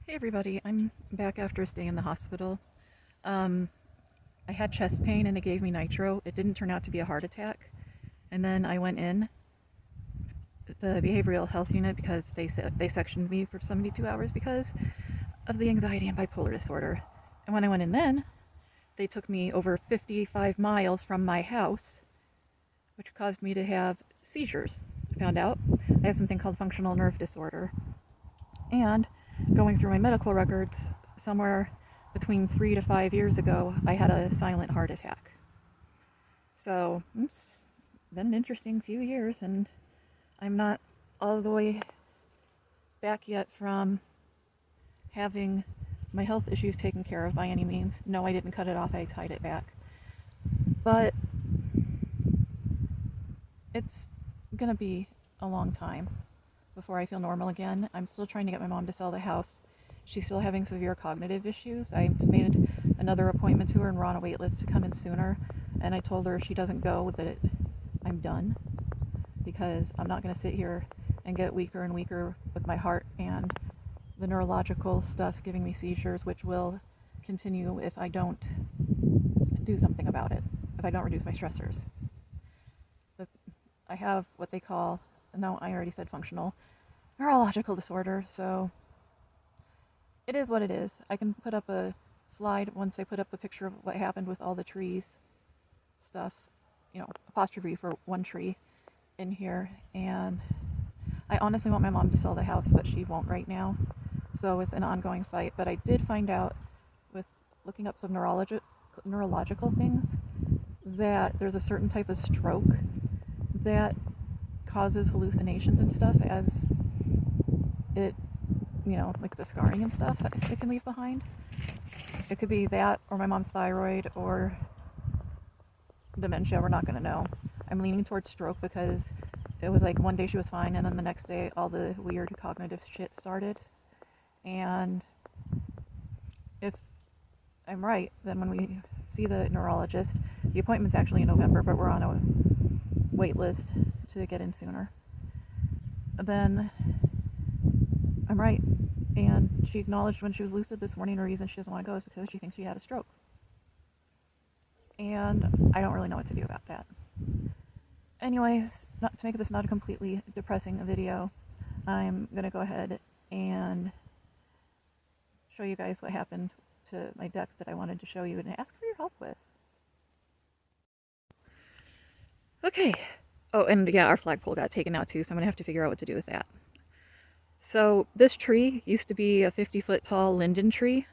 Hey everybody, I'm back after a stay in the hospital. Um, I had chest pain and they gave me nitro. It didn't turn out to be a heart attack. And then I went in the behavioral health unit because they sectioned me for 72 hours because of the anxiety and bipolar disorder. And when I went in then, they took me over 55 miles from my house, which caused me to have seizures. I found out I have something called functional nerve disorder. And going through my medical records, somewhere between 3 to 5 years ago, I had a silent heart attack. So it's been an interesting few years, and I'm not all the way back yet from having my health issues taken care of by any means. No, I didn't cut it off, I tied it back. But it's gonna be a long time before I feel normal again. I'm still trying to get my mom to sell the house. She's still having severe cognitive issues. I've made another appointment to her and we're on a wait list to come in sooner. And I told her if she doesn't go, that I'm done. Because I'm not going to sit here and get weaker and weaker with my heart and the neurological stuff giving me seizures, which will continue if I don't do something about it, if I don't reduce my stressors. I have what they call, no, I already said functional neurological disorder, so it is what it is. I can put up a slide once I put up a picture of what happened with all the trees stuff, apostrophe for one tree in here. And I honestly want my mom to sell the house, but she won't right now, so it's an ongoing fight. But I did find out with looking up some neurological things that there's a certain type of stroke that causes hallucinations and stuff, as it, like the scarring and stuff it can leave behind. It could be that, or my mom's thyroid, or dementia. We're not going to know. I'm leaning towards stroke because it was like one day she was fine, and then the next day all the weird cognitive shit started. And if I'm right, then when we see the neurologist, the appointment's actually in November, but we're on a wait list to get in sooner. Then I'm right. And she acknowledged when she was lucid this morning, the reason she doesn't want to go is because she thinks she had a stroke. And I don't really know what to do about that. Anyways, not to make this not a completely depressing video, I'm going to go ahead and show you guys what happened to my deck that I wanted to show you and ask for your help with. Okay. Oh, and yeah, our flagpole got taken out too, so I'm going to have to figure out what to do with that. So this tree used to be a 50-foot tall linden tree,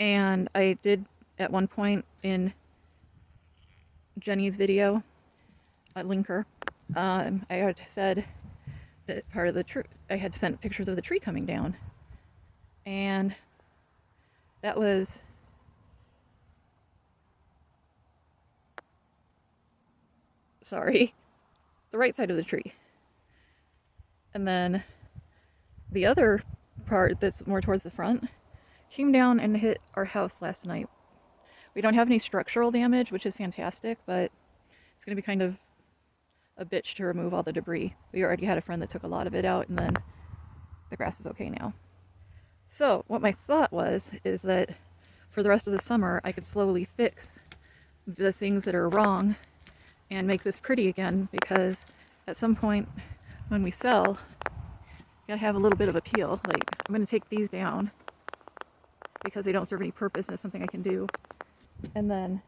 and I did at one point in Jenni's video, I link her, I had said that part of the tree, I had sent pictures of the tree coming down, and that was the right side of the tree. And then the other part that's more towards the front came down and hit our house last night. We don't have any structural damage, which is fantastic, but it's going to be kind of a bitch to remove all the debris. We already had a friend that took a lot of it out, and then the grass is okay now. So what my thought is that for the rest of the summer, I could slowly fix the things that are wrong and make this pretty again, because at some point when we sell, you gotta have a little bit of appeal. Like, I'm gonna take these down because they don't serve any purpose and it's something I can do. And then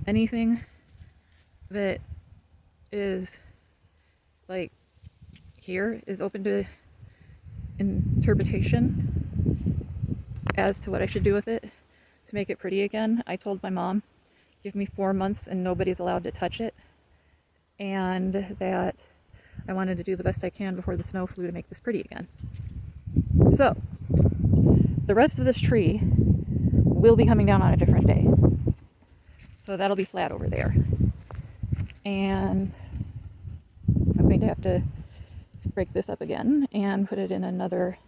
anything that is like here is open to interpretation as to what I should do with it to make it pretty again. I told my mom, give me 4 months and nobody's allowed to touch it, and that I wanted to do the best I can before the snow flew to make this pretty again. So the rest of this tree will be coming down on a different day, so that'll be flat over there, and I'm going to have to break this up again and put it in another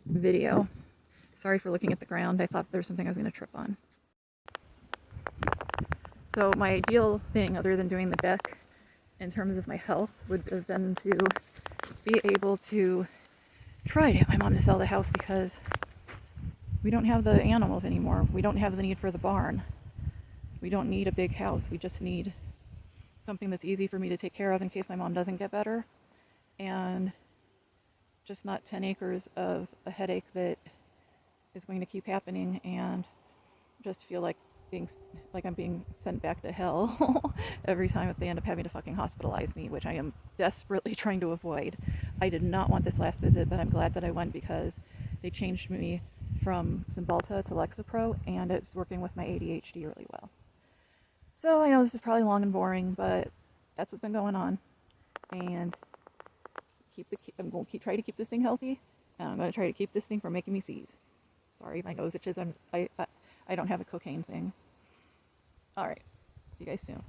video. Sorry for looking at the ground. I thought there was something I was going to trip on. So my ideal thing, other than doing the deck in terms of my health, would have been to be able to try to get my mom to sell the house because we don't have the animals anymore. We don't have the need for the barn. We don't need a big house. We just need something that's easy for me to take care of in case my mom doesn't get better. And just not 10 acres of a headache that is going to keep happening and just feel like I'm being sent back to hell every time if they end up having to fucking hospitalize me, which I am desperately trying to avoid. I did not want this last visit, but I'm glad that I went because they changed me from Cymbalta to Lexapro, and it's working with my ADHD really well. So I know this is probably long and boring, but that's what's been going on. And I'm going to try to keep this thing healthy, and I'm going to try to keep this thing from making me seize. Sorry, my nose itches. I don't have a cocaine thing. All right. See you guys soon.